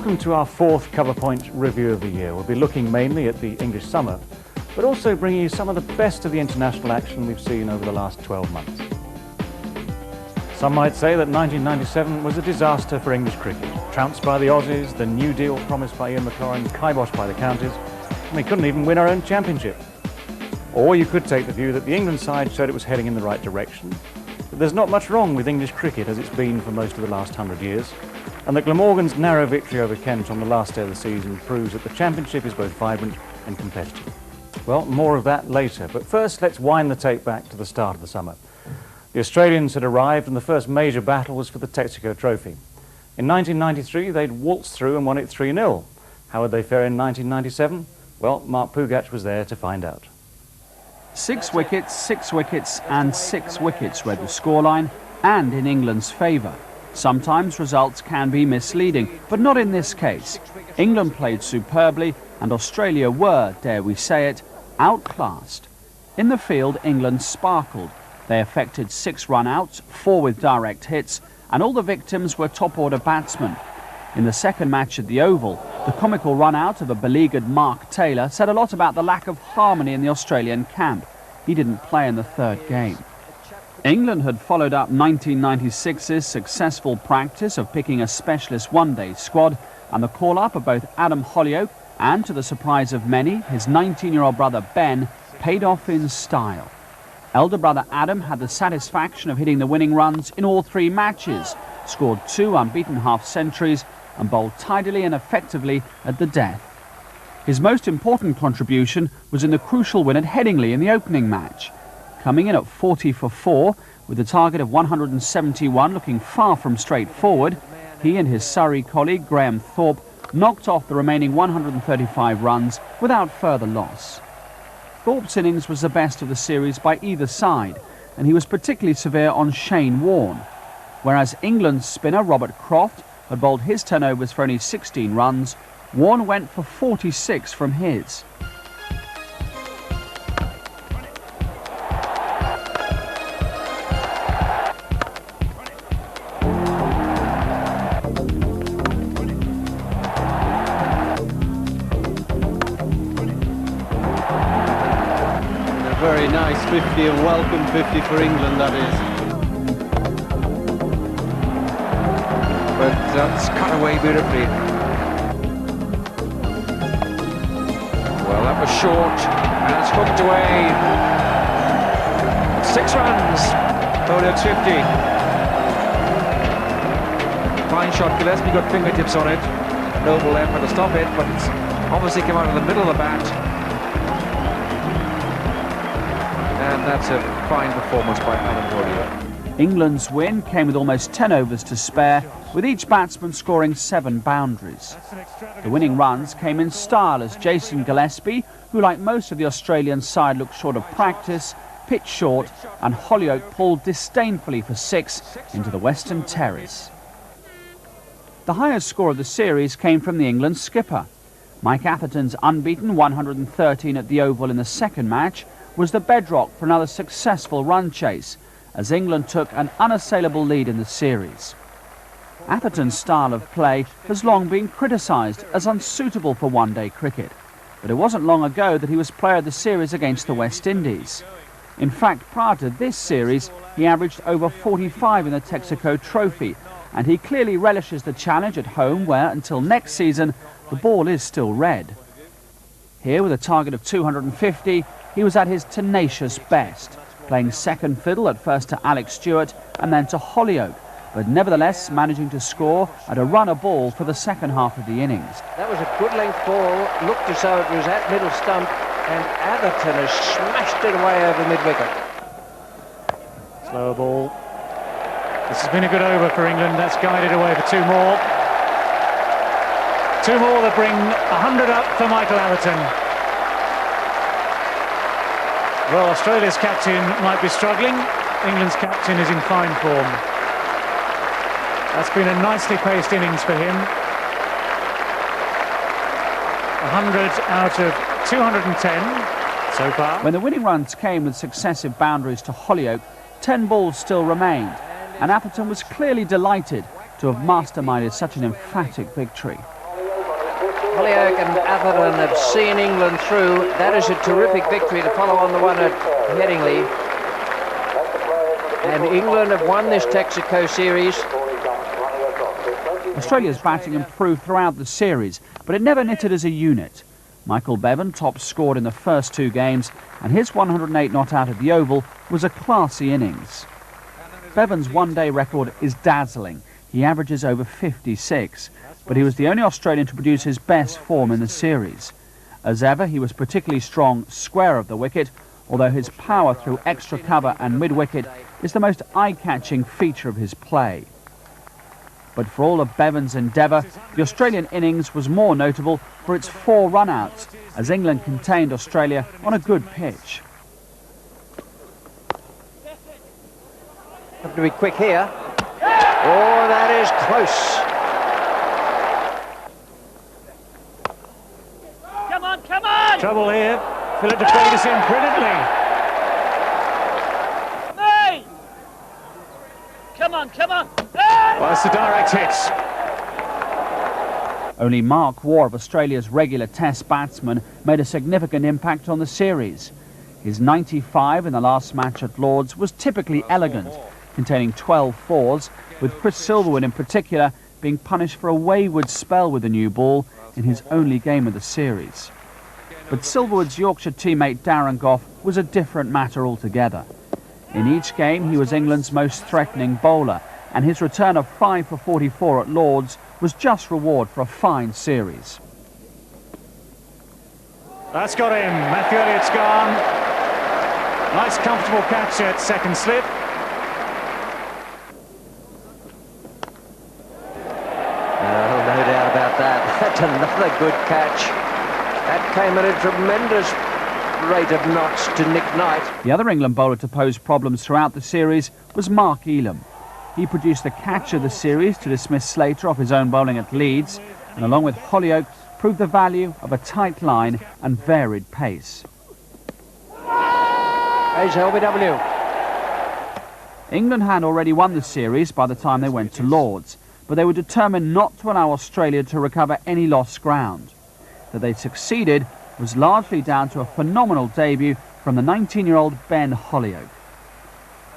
Welcome to our fourth Cover Point review of the year. We'll be looking mainly at the English summer, but also bringing you some of the best of the international action we've seen over the last 12 months. Some might say that 1997 was a disaster for English cricket. Trounced by the Aussies, the New Deal promised by Ian McLaurin, kiboshed by the counties, and we couldn't even win our own championship. Or you could take the view that the England side showed it was heading in the right direction, that there's not much wrong with English cricket as it's been for most of the last 100 years, and that Glamorgan's narrow victory over Kent on the last day of the season proves that the championship is both vibrant and competitive. Well, more of that later, but first let's wind the tape back to the start of the summer. The Australians had arrived and the first major battle was for the Texaco Trophy. In 1993 they'd waltzed through and won it 3-0. How would they fare in 1997? Well, Mark Pugach was there to find out. 6 wickets and 6 wickets read the scoreline, and in England's favour. Sometimes results can be misleading, but not in this case. England played superbly and Australia were, dare we say it, outclassed. In the field, England sparkled. They effected 6 run-outs, 4 with direct hits, and all the victims were top-order batsmen. In the second match at the Oval, the comical run-out of a beleaguered Mark Taylor said a lot about the lack of harmony in the Australian camp. He didn't play in the third game. England had followed up 1996's successful practice of picking a specialist one-day squad, and the call-up of both Adam Holyoake and, to the surprise of many, his 19-year-old brother Ben paid off in style. Elder brother Adam had the satisfaction of hitting the winning runs in all 3 matches, scored 2 unbeaten half-centuries and bowled tidily and effectively at the death. His most important contribution was in the crucial win at Headingley in the opening match. Coming in at 40 for 4, with a target of 171 looking far from straightforward, he and his Surrey colleague Graham Thorpe knocked off the remaining 135 runs without further loss. Thorpe's innings was the best of the series by either side, and he was particularly severe on Shane Warne, whereas England's spinner Robert Croft had bowled his turnovers for only 16 runs. Warne went for 46 from his. Very nice 50, a welcome 50 for England, that is. But that's cut away beautifully. Well, that was short, and it's hooked away. 6 runs, Holyoake's 50. Fine shot, Gillespie got fingertips on it. Noble effort to stop it, but it's obviously come out of the middle of the bat. And that's a fine performance by Adam Holyoake. England's win came with almost 10 overs to spare, with each batsman scoring 7 boundaries. The winning runs came in style as Jason Gillespie, who like most of the Australian side looked short of practice, pitched short, and Holyoake pulled disdainfully for 6 into the Western Terrace. The highest score of the series came from the England skipper. Mike Atherton's unbeaten 113 at the Oval in the second match was the bedrock for another successful run chase, as England took an unassailable lead in the series. Atherton's style of play has long been criticised as unsuitable for one-day cricket, but it wasn't long ago that he was player of the series against the West Indies. In fact, prior to this series, he averaged over 45 in the Texaco Trophy, and he clearly relishes the challenge at home where, until next season, the ball is still red. Here, with a target of 250, he was at his tenacious best, playing second fiddle at first to Alex Stewart and then to Holyoake, but nevertheless managing to score at a run a ball for the second half of the innings. That was a good length ball, looked as though it was at middle stump, and Atherton has smashed it away over mid-wicket. Slow ball. This has been a good over for England. That's guided away for 2 more. 2 more that bring 100 up for Michael Atherton. Well, Australia's captain might be struggling. England's captain is in fine form. That's been a nicely paced innings for him. 100 out of 210 so far. When the winning runs came with successive boundaries to Holyoake, 10 balls still remained, and Atherton was clearly delighted to have masterminded such an emphatic victory. Holyoake and Atherton have seen England through. That is a terrific victory to follow on the one at Headingley. And England have won this Texaco series. Australia's batting improved throughout the series, but it never knitted as a unit. Michael Bevan top scored in the first two games, and his 108 not out at the Oval was a classy innings. Bevan's one-day record is dazzling. He averages over 56, but he was the only Australian to produce his best form in the series. As ever, he was particularly strong square of the wicket, although his power through extra cover and mid-wicket is the most eye-catching feature of his play. But for all of Bevan's endeavour, the Australian innings was more notable for its 4 run-outs, as England contained Australia on a good pitch. Have to be quick here. Oh, that is close. Come on, come on! Trouble here. Philip to play this in brilliantly. Hey! Come on, come on! Well, it's the direct hits. Only Mark Waugh of Australia's regular Test batsman made a significant impact on the series. His 95 in the last match at Lord's was typically elegant, containing 12 fours, with Chris Silverwood in particular being punished for a wayward spell with the new ball in his only game of the series. But Silverwood's Yorkshire teammate Darren Gough was a different matter altogether. In each game he was England's most threatening bowler, and his return of 5 for 44 at Lord's was just reward for a fine series. That's got him. Matthew Elliott's gone. Nice comfortable catch at second slip. No doubt about that. That's another good catch. That came at a tremendous rate of knots to Nick Knight. The other England bowler to pose problems throughout the series was Mark Elam. He produced the catch of the series to dismiss Slater off his own bowling at Leeds, and along with Holyoake proved the value of a tight line and varied pace. Here's LBW. England had already won the series by the time they went to Lord's, but they were determined not to allow Australia to recover any lost ground. That they succeeded was largely down to a phenomenal debut from the 19-year-old Ben Holyoake.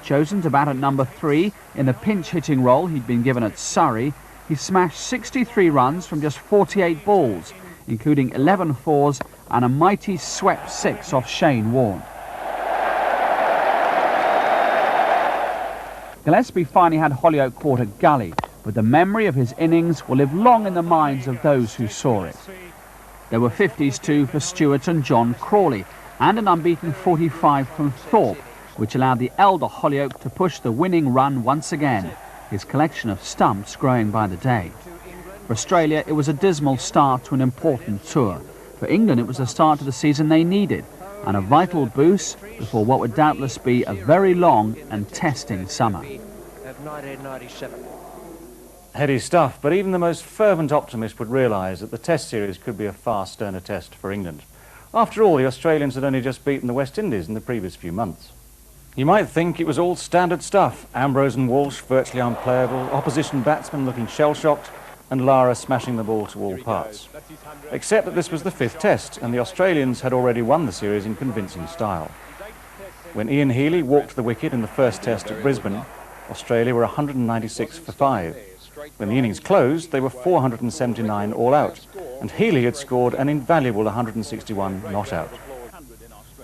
Chosen to bat at number 3 in the pinch-hitting role he'd been given at Surrey, he smashed 63 runs from just 48 balls, including 11 fours and a mighty swept 6 off Shane Warne. Gillespie finally had Holyoake caught at gully, but the memory of his innings will live long in the minds of those who saw it. There were 50s too for Stewart and John Crawley, and an unbeaten 45 from Thorpe, which allowed the elder Holyoake to push the winning run once again, his collection of stumps growing by the day. For Australia, it was a dismal start to an important tour. For England, it was the start to the season they needed, and a vital boost before what would doubtless be a very long and testing summer. Of 1997. Heady stuff, but even the most fervent optimist would realise that the Test series could be a far sterner test for England. After all, the Australians had only just beaten the West Indies in the previous few months. You might think it was all standard stuff. Ambrose and Walsh virtually unplayable, opposition batsmen looking shell-shocked, and Lara smashing the ball to all parts. Except that this was the 5th Test, and the Australians had already won the series in convincing style. When Ian Healy walked the wicket in the first Test at Brisbane, Australia were 196 for 5. When the innings closed, they were 479 all out, and Healy had scored an invaluable 161 not out.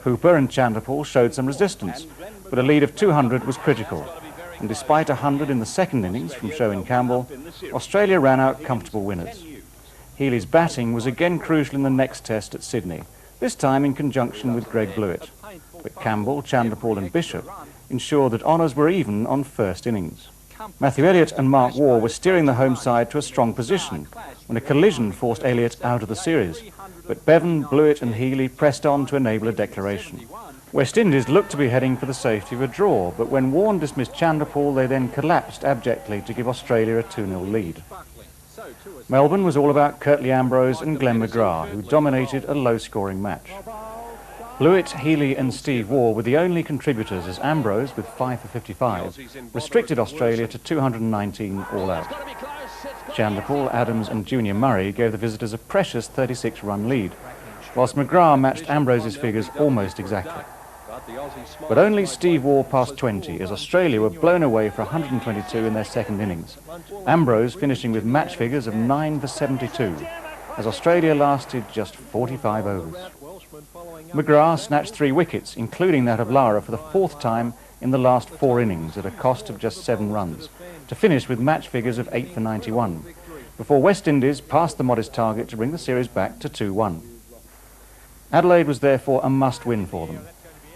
Hooper and Chanderpaul showed some resistance, but a lead of 200 was critical, and despite 100 in the second innings from Sherwin Campbell, Australia ran out comfortable winners. Healy's batting was again crucial in the next Test at Sydney, this time in conjunction with Greg Blewett, but Campbell, Chanderpaul and Bishop ensured that honours were even on first innings. Matthew Elliott and Mark Waugh were steering the home side to a strong position when a collision forced Elliott out of the series, but Bevan, Blewett and Healy pressed on to enable a declaration. West Indies looked to be heading for the safety of a draw, but when Warne dismissed Chanderpaul, they then collapsed abjectly to give Australia a 2-0 lead. Melbourne was all about Curtly Ambrose and Glenn McGrath, who dominated a low-scoring match. Blewett, Healy and Steve Waugh were the only contributors, as Ambrose, with 5 for 55, restricted Australia to 219 all out. Chandler, Paul Adams and Junior Murray gave the visitors a precious 36-run lead, whilst McGrath matched Ambrose's figures almost exactly. But only Steve Waugh passed 20 as Australia were blown away for 122 in their second innings, Ambrose finishing with match figures of 9 for 72, as Australia lasted just 45 overs. McGrath snatched 3 wickets, including that of Lara, for the 4th time in the last 4 innings at a cost of just 7 runs, to finish with match figures of 8 for 91, before West Indies passed the modest target to bring the series back to 2-1. Adelaide was therefore a must-win for them,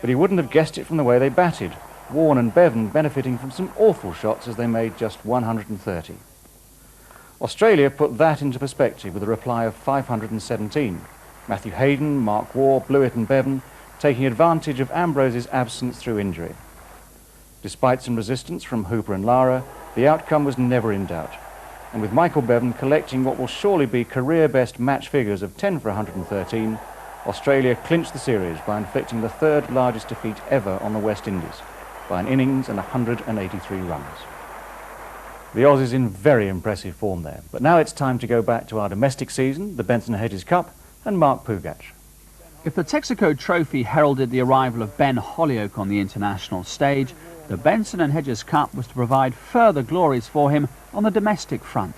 but he wouldn't have guessed it from the way they batted, Warne and Bevan benefiting from some awful shots as they made just 130. Australia put that into perspective with a reply of 517, Matthew Hayden, Mark Waugh, Blewett and Bevan taking advantage of Ambrose's absence through injury. Despite some resistance from Hooper and Lara, the outcome was never in doubt, and with Michael Bevan collecting what will surely be career-best match figures of 10 for 113, Australia clinched the series by inflicting the 3rd largest defeat ever on the West Indies, by an innings and 183 runs. The Aussies in very impressive form there, but now it's time to go back to our domestic season, the Benson and Hedges Cup, and Mark Pugach. If the Texaco Trophy heralded the arrival of Ben Holyoake on the international stage, the Benson and Hedges Cup was to provide further glories for him on the domestic front.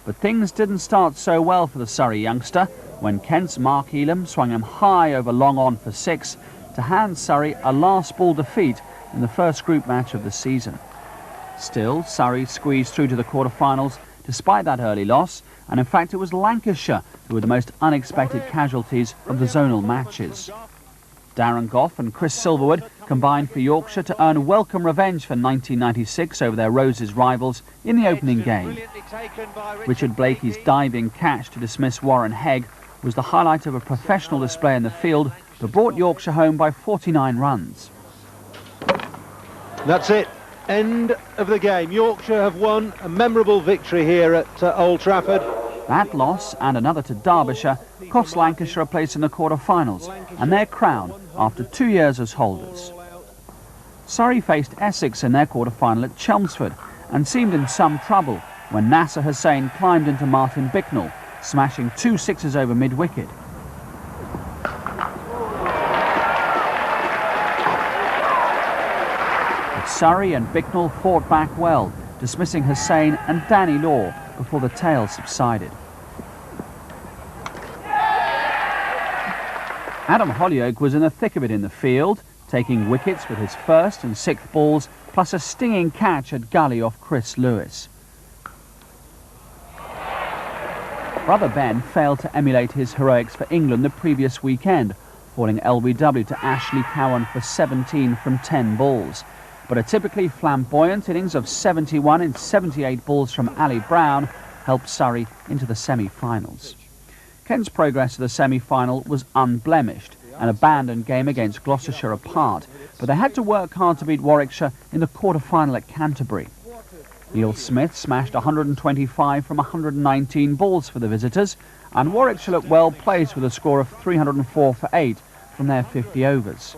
But things didn't start so well for the Surrey youngster when Kent's Mark Elam swung him high over long on for 6 to hand Surrey a last ball defeat in the first group match of the season. Still, Surrey squeezed through to the quarter-finals despite that early loss, and in fact it was Lancashire who were the most unexpected casualties of the zonal matches. Darren Gough and Chris Silverwood combined for Yorkshire to earn welcome revenge for 1996 over their Roses rivals in the opening game. Richard Blakey's diving catch to dismiss Warren Hegg was the highlight of a professional display in the field that brought Yorkshire home by 49 runs. That's it. End of the game. Yorkshire have won a memorable victory here at Old Trafford. That loss, and another to Derbyshire, cost Lancashire a place in the quarter-finals and their crown after 2 years as holders. Surrey faced Essex in their quarter-final at Chelmsford and seemed in some trouble when Nasser Hussain climbed into Martin Bicknell, smashing 2 sixes over mid-wicket. But Surrey and Bicknell fought back well, dismissing Hussain and Danny Law before the tail subsided. Adam Holyoake was in the thick of it in the field, taking wickets with his first and 6th balls, plus a stinging catch at gully off Chris Lewis. Brother Ben failed to emulate his heroics for England the previous weekend, falling LBW to Ashley Cowan for 17 from 10 balls. But a typically flamboyant innings of 71 in 78 balls from Ali Brown helped Surrey into the semi-finals. Kent's progress to the semi-final was unblemished, an abandoned game against Gloucestershire apart, but they had to work hard to beat Warwickshire in the quarter-final at Canterbury. Neil Smith smashed 125 from 119 balls for the visitors, and Warwickshire looked well placed with a score of 304 for 8 from their 50 overs.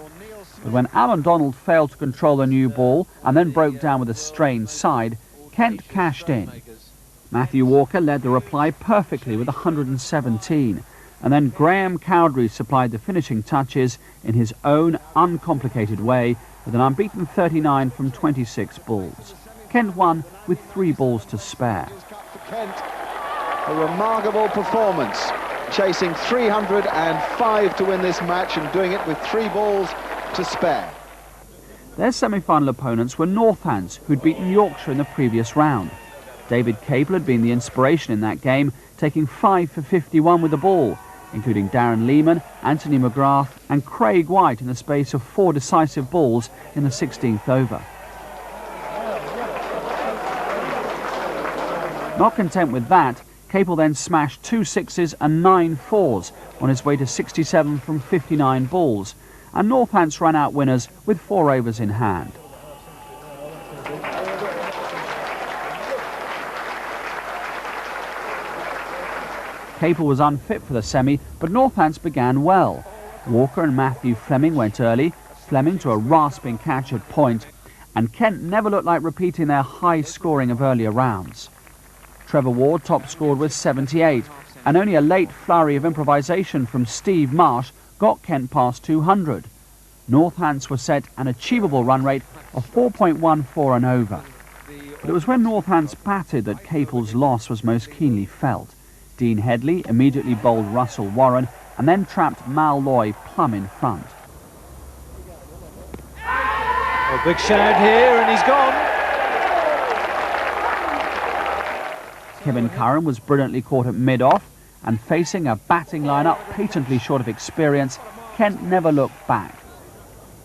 But when Alan Donald failed to control the new ball and then broke down with a strained side, Kent cashed in. Matthew Walker led the reply perfectly with 117, and then Graham Cowdrey supplied the finishing touches in his own uncomplicated way with an unbeaten 39 from 26 balls. Kent won with 3 balls to spare. Kent, a remarkable performance, chasing 305 to win this match and doing it with 3 balls to spare. Their semi-final opponents were Northants, who'd beaten Yorkshire in the previous round. David Cable had been the inspiration in that game, taking 5 for 51 with the ball, including Darren Lehman, Anthony McGrath and Craig White in the space of 4 decisive balls in the 16th over. Not content with that, Capel then smashed 2 sixes and 9 fours on his way to 67 from 59 balls, and Northants ran out winners with 4 overs in hand. Capel was unfit for the semi, but Northants began well. Walker and Matthew Fleming went early, Fleming to a rasping catch at point, and Kent never looked like repeating their high scoring of earlier rounds. Trevor Ward top scored with 78, and only a late flurry of improvisation from Steve Marsh got Kent past 200. Northants were set an achievable run rate of 4.14 and over. But it was when Northants batted that Capel's loss was most keenly felt. Dean Headley immediately bowled Russell Warren and then trapped Mal Loy plumb in front. A big shout here and he's gone. Kevin Curran was brilliantly caught at mid-off, and facing a batting lineup patently short of experience, Kent never looked back.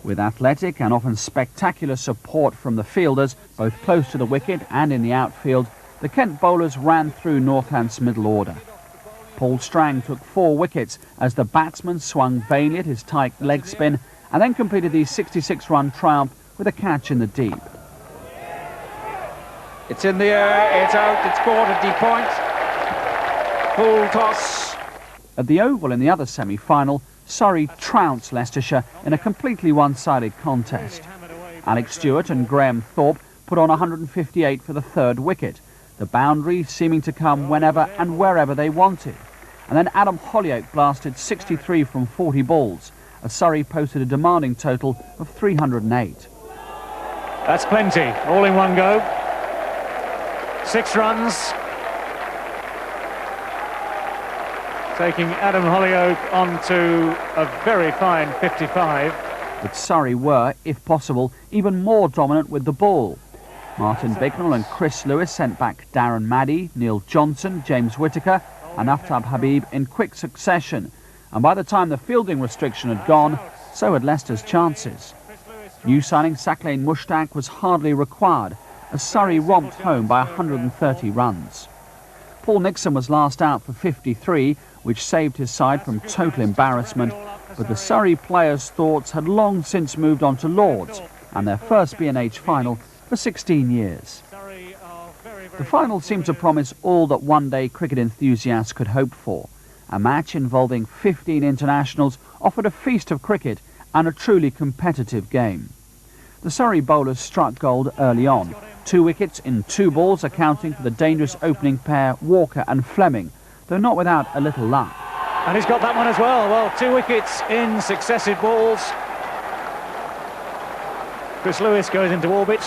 With athletic and often spectacular support from the fielders, both close to the wicket and in the outfield, the Kent bowlers ran through Northants' middle order. Paul Strang took 4 wickets as the batsman swung vainly at his tight leg spin and then completed the 66-run triumph with a catch in the deep. It's in the air, it's out, it's caught at deep point. Full toss. At the Oval in the other semi-final, Surrey trounced Leicestershire in a completely one-sided contest. Alex Stewart and Graham Thorpe put on 158 for the 3rd wicket, the boundary seeming to come whenever and wherever they wanted. And then Adam Hollyoake blasted 63 from 40 balls, as Surrey posted a demanding total of 308. That's plenty, all in one go. 6 runs, taking Adam Hollyoake on to a very fine 55. But Surrey were, if possible, even more dominant with the ball. Martin Bicknell and Chris Lewis sent back Darren Maddy, Neil Johnson, James Whittaker and Aftab Habib in quick succession. And by the time the fielding restriction had gone, so had Leicester's chances. New signing Saqlain Mushtaq was hardly required, as Surrey romped home by 130 runs. Paul Nixon was last out for 53, which saved his side from total embarrassment, but the Surrey players' thoughts had long since moved on to Lords and their first B&H final for 16 years. The final seemed to promise all that one-day cricket enthusiasts could hope for. A match involving 15 internationals offered a feast of cricket and a truly competitive game. The Surrey bowlers struck gold early on, 2 wickets in 2 balls accounting for the dangerous opening pair Walker and Fleming, though not without a little luck. And he's got that one as well. Well, 2 wickets in successive balls. Chris Lewis goes into orbit,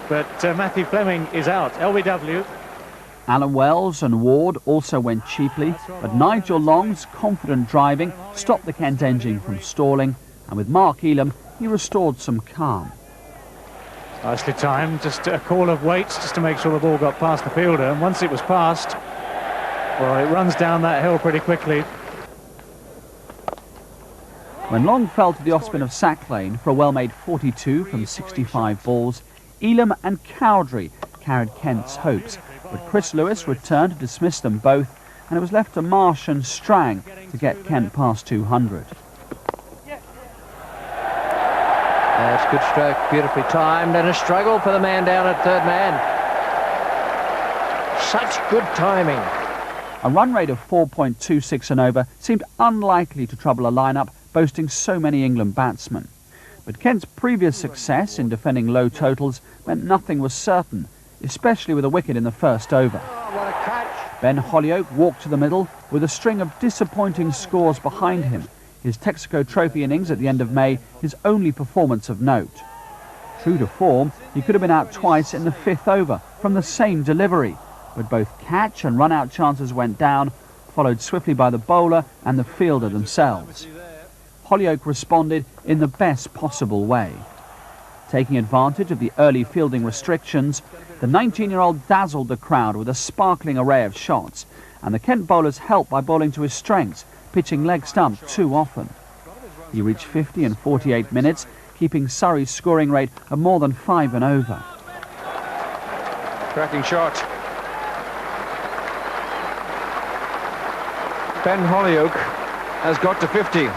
but Matthew Fleming is out. LBW. Alan Wells and Ward also went cheaply, but Nigel Long's confident driving stopped the Kent engine from stalling, and with Mark Elam, he restored some calm. Nicely timed, just a call of weights just to make sure the ball got past the fielder, and once it was past, well, it runs down that hill pretty quickly. When Long fell to the off-spin of Saqlain for a well-made 42 from 65 balls, Elam and Cowdrey carried Kent's hopes, but Chris Lewis returned to dismiss them both, and it was left to Marsh and Strang to get Kent past 200. That's good stroke, beautifully timed, and a struggle for the man down at 3rd man. Such good timing. A run rate of 4.26 and over seemed unlikely to trouble a lineup boasting so many England batsmen. But Kent's previous success in defending low totals meant nothing was certain, especially with a wicket in the first over. What a catch. Ben Hollyoake walked to the middle with a string of disappointing scores behind him. His Texaco Trophy innings at the end of May, his only performance of note. True to form, he could have been out twice in the 5th over from the same delivery, but both catch and run-out chances went down, followed swiftly by the bowler and the fielder themselves. Hollyoake responded in the best possible way. Taking advantage of the early fielding restrictions, the 19-year-old dazzled the crowd with a sparkling array of shots, and the Kent bowlers helped by bowling to his strengths, pitching leg stump too often. He reached 50 in 48 minutes, keeping Surrey's scoring rate of more than 5 and over. Cracking shot. Ben Hollyoake has got to 50.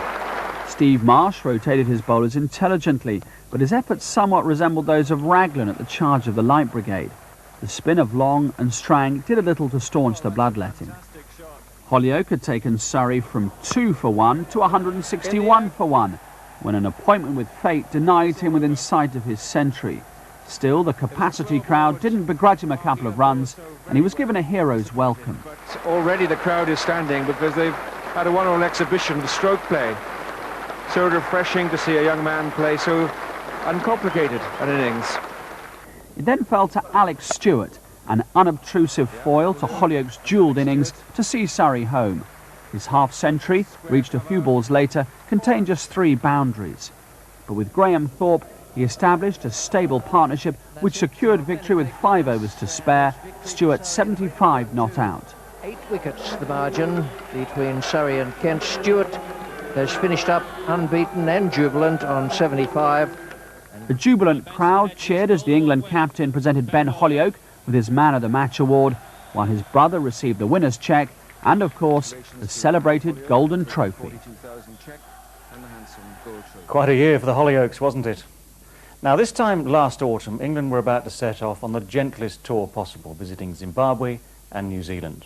Steve Marsh rotated his bowlers intelligently, but his efforts somewhat resembled those of Raglan at the charge of the Light Brigade. The spin of Long and Strang did a little to staunch the bloodletting. Hollyoake had taken Surrey from 2 for 1 to 161 for 1, when an appointment with fate denied him within sight of his century. Still, the capacity crowd didn't begrudge him a couple of runs, and he was given a hero's welcome. But already the crowd is standing because they've had a one-all exhibition of stroke play. So refreshing to see a young man play so uncomplicated an innings. It then fell to Alex Stewart, an unobtrusive foil to Holyoake's jewelled innings to see Surrey home. His half-century, reached a few balls later, contained just 3 boundaries. But with Graham Thorpe, he established a stable partnership which secured victory with 5 overs to spare, Stewart 75 not out. 8 wickets the margin between Surrey and Kent. Stewart has finished up unbeaten and jubilant on 75. The jubilant crowd cheered as the England captain presented Ben Holyoake with his Man of the Match award, while his brother received the winner's cheque and, of course, the celebrated Golden Trophy. Quite a year for the Holyoakes, wasn't it? Now, this time last autumn, England were about to set off on the gentlest tour possible, visiting Zimbabwe and New Zealand.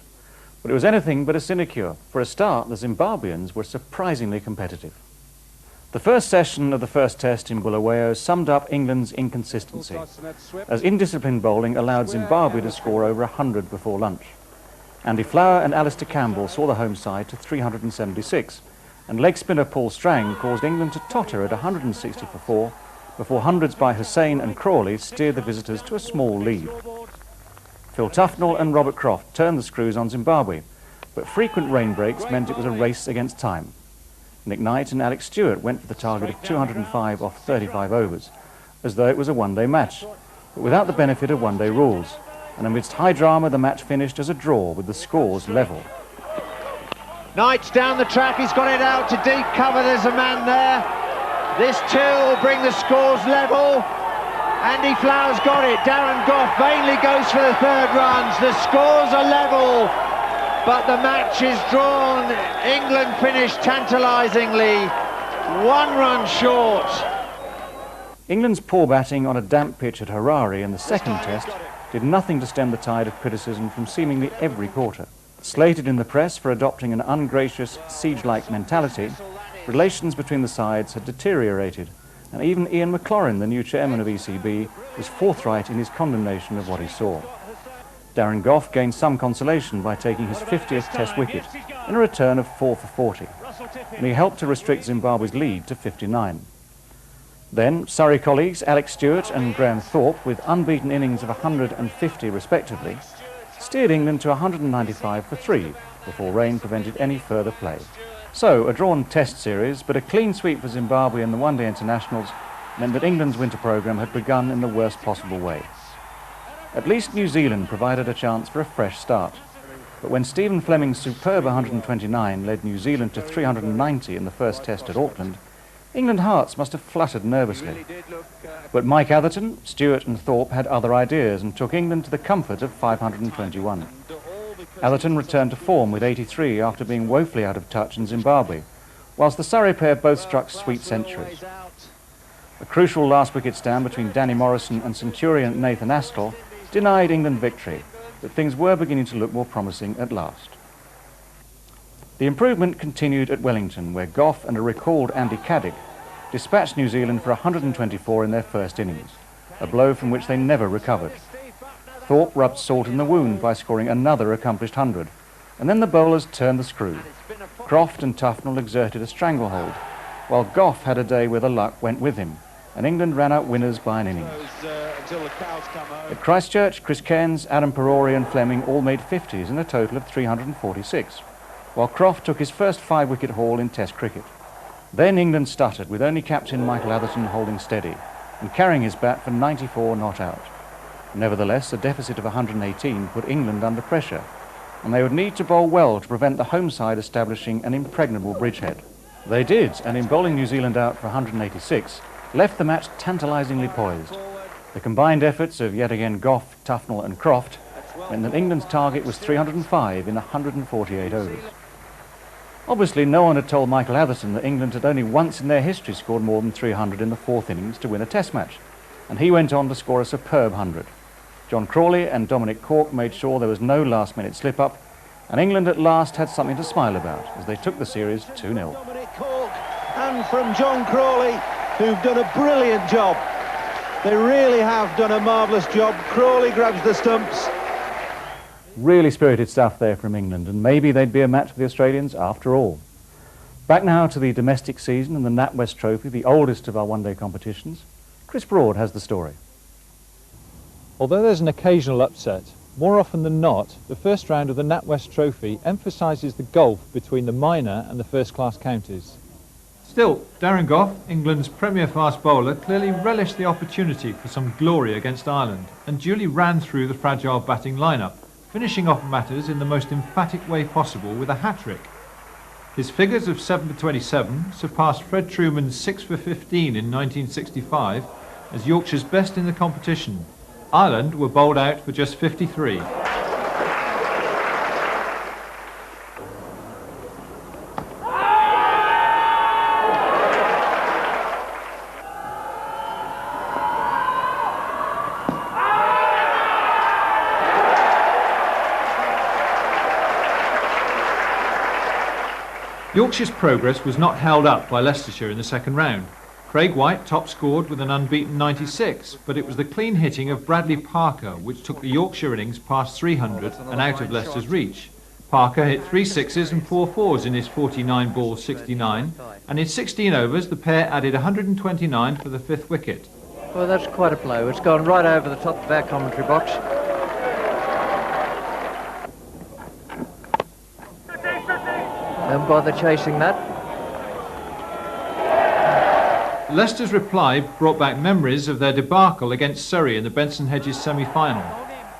But it was anything but a sinecure. For a start, the Zimbabweans were surprisingly competitive. The first session of the first test in Bulawayo summed up England's inconsistency, as indisciplined bowling allowed Zimbabwe to score over 100 before lunch. Andy Flower and Alistair Campbell saw the home side to 376, and leg spinner Paul Strang caused England to totter at 160 for 4, before hundreds by Hussain and Crawley steered the visitors to a small lead. Phil Tufnell and Robert Croft turned the screws on Zimbabwe, but frequent rain breaks meant it was a race against time. Nick Knight and Alex Stewart went for the target of 205 off 35 overs, as though it was a one-day match, but without the benefit of one-day rules. And amidst high drama, the match finished as a draw with the scores level. Knight's down the track, he's got it out to deep cover, there's a man there. This too will bring the scores level. Andy Flower's got it, Darren Gough vainly goes for the 3rd runs. The scores are level, but the match is drawn. England finished tantalisingly, 1 run short. England's poor batting on a damp pitch at Harare in the second test did nothing to stem the tide of criticism from seemingly every quarter. Slated in the press for adopting an ungracious, siege-like mentality, relations between the sides had deteriorated, and even Ian McLaurin, the new chairman of ECB, was forthright in his condemnation of what he saw. Darren Gough gained some consolation by taking his 50th test wicket in a return of 4 for 40, and he helped to restrict Zimbabwe's lead to 59. Then Surrey colleagues Alex Stewart and Graham Thorpe, with unbeaten innings of 150 respectively, steered England to 195 for 3 before rain prevented any further play. So, a drawn test series, but a clean sweep for Zimbabwe in the one-day internationals meant that England's winter programme had begun in the worst possible way. At least New Zealand provided a chance for a fresh start. But when Stephen Fleming's superb 129 led New Zealand to 390 in the first test at Auckland, England hearts must have fluttered nervously. But Mike Atherton, Stewart and Thorpe had other ideas and took England to the comfort of 521. Atherton returned to form with 83 after being woefully out of touch in Zimbabwe, whilst the Surrey pair both struck sweet centuries. A crucial last wicket stand between Danny Morrison and Centurion Nathan Askell denied England victory, but things were beginning to look more promising at last. The improvement continued at Wellington, where Gough and a recalled Andy Caddick dispatched New Zealand for 124 in their first innings, a blow from which they never recovered. Thorpe rubbed salt in the wound by scoring another accomplished 100, and then the bowlers turned the screw. Croft and Tufnell exerted a stranglehold, while Gough had a day where the luck went with him, and England ran out winners by an innings. At Christchurch, Chris Cairns, Adam Perori and Fleming all made 50s in a total of 346, while Croft took his first 5-wicket haul in Test cricket. Then England stuttered, with only captain Michael Atherton holding steady and carrying his bat for 94 not out. Nevertheless, a deficit of 118 put England under pressure, and they would need to bowl well to prevent the home side establishing an impregnable bridgehead. They did, and in bowling New Zealand out for 186, left the match tantalisingly poised. The combined efforts of yet again Gough, Tufnell and Croft meant that England's target was 305 in 148 overs. Obviously, no one had told Michael Atherton that England had only once in their history scored more than 300 in the 4th innings to win a test match, and he went on to score a superb 100. John Crawley and Dominic Cork made sure there was no last-minute slip-up, and England at last had something to smile about as they took the series 2-0. Dominic Cork and from John Crawley, who've done a brilliant job. They really have done a marvellous job. Crawley grabs the stumps. Really spirited stuff there from England, and maybe they'd be a match for the Australians after all. Back now to the domestic season and the Natwest Trophy, the oldest of our one-day competitions. Chris Broad has the story. Although there's an occasional upset, more often than not, the first round of the Natwest Trophy emphasises the gulf between the minor and the first-class counties. Still, Darren Gough, England's premier fast bowler, clearly relished the opportunity for some glory against Ireland and duly ran through the fragile batting lineup, finishing off matters in the most emphatic way possible with a hat-trick. His figures of 7 for 27 surpassed Fred Truman's 6 for 15 in 1965 as Yorkshire's best in the competition. Ireland were bowled out for just 53. Yorkshire's progress was not held up by Leicestershire in the second round. Craig White top scored with an unbeaten 96, but it was the clean hitting of Bradley Parker which took the Yorkshire innings past 300 and out of Leicester's reach. Parker hit 3 sixes and 4 fours in his 49 balls 69, and in 16 overs the pair added 129 for the 5th wicket. Well, that's quite a blow. It's gone right over the top of our commentary box. Don't bother chasing that. Leicester's reply brought back memories of their debacle against Surrey in the Benson and Hedges semi-final.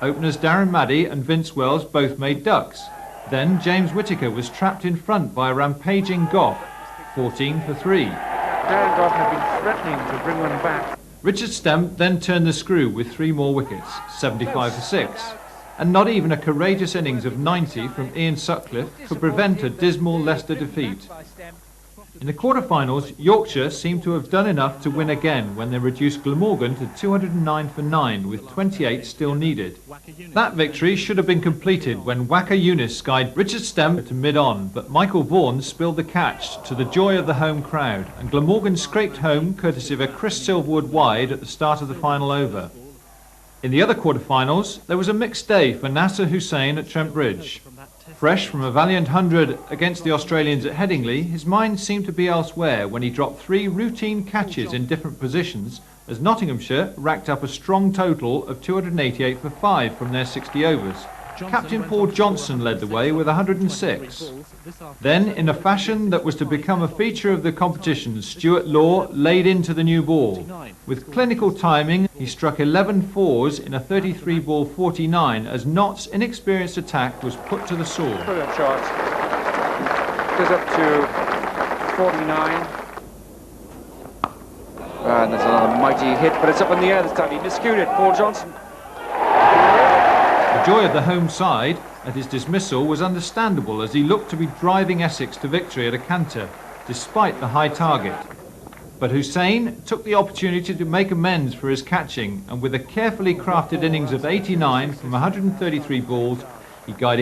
Openers Darren Maddy and Vince Wells both made ducks. Then James Whittaker was trapped in front by a rampaging Gough, 14 for 3. Darren Gough had been threatening to bring one back. Richard Stemp then turned the screw with 3 more wickets, 75 for 6. And not even a courageous innings of 90 from Ian Sutcliffe could prevent a dismal Leicester defeat. In the quarter-finals, Yorkshire seemed to have done enough to win again when they reduced Glamorgan to 209 for 9 with 28 still needed. That victory should have been completed when Waqar Younis skied Richard Stemp to mid-on, but Michael Vaughan spilled the catch to the joy of the home crowd, and Glamorgan scraped home courtesy of a Chris Silverwood wide at the start of the final over. In the other quarter-finals, there was a mixed day for Nasser Hussain at Trent Bridge. Fresh from a valiant 100 against the Australians at Headingley, his mind seemed to be elsewhere when he dropped 3 routine catches in different positions as Nottinghamshire racked up a strong total of 288 for 5 from their 60 overs. Captain Paul Johnson led the way with 106. Then, in a fashion that was to become a feature of the competition, Stuart Law laid into the new ball. With clinical timing, he struck 11 fours in a 33-ball 49 as Nott's inexperienced attack was put to the sword. Brilliant shot. Goes up to 49. And there's another mighty hit, but it's up in the air this time. He miscued it, Paul Johnson. The joy of the home side at his dismissal was understandable as he looked to be driving Essex to victory at a canter, despite the high target. But Hussain took the opportunity to make amends for his catching, and with a carefully crafted innings of 89 from 133 balls, he guided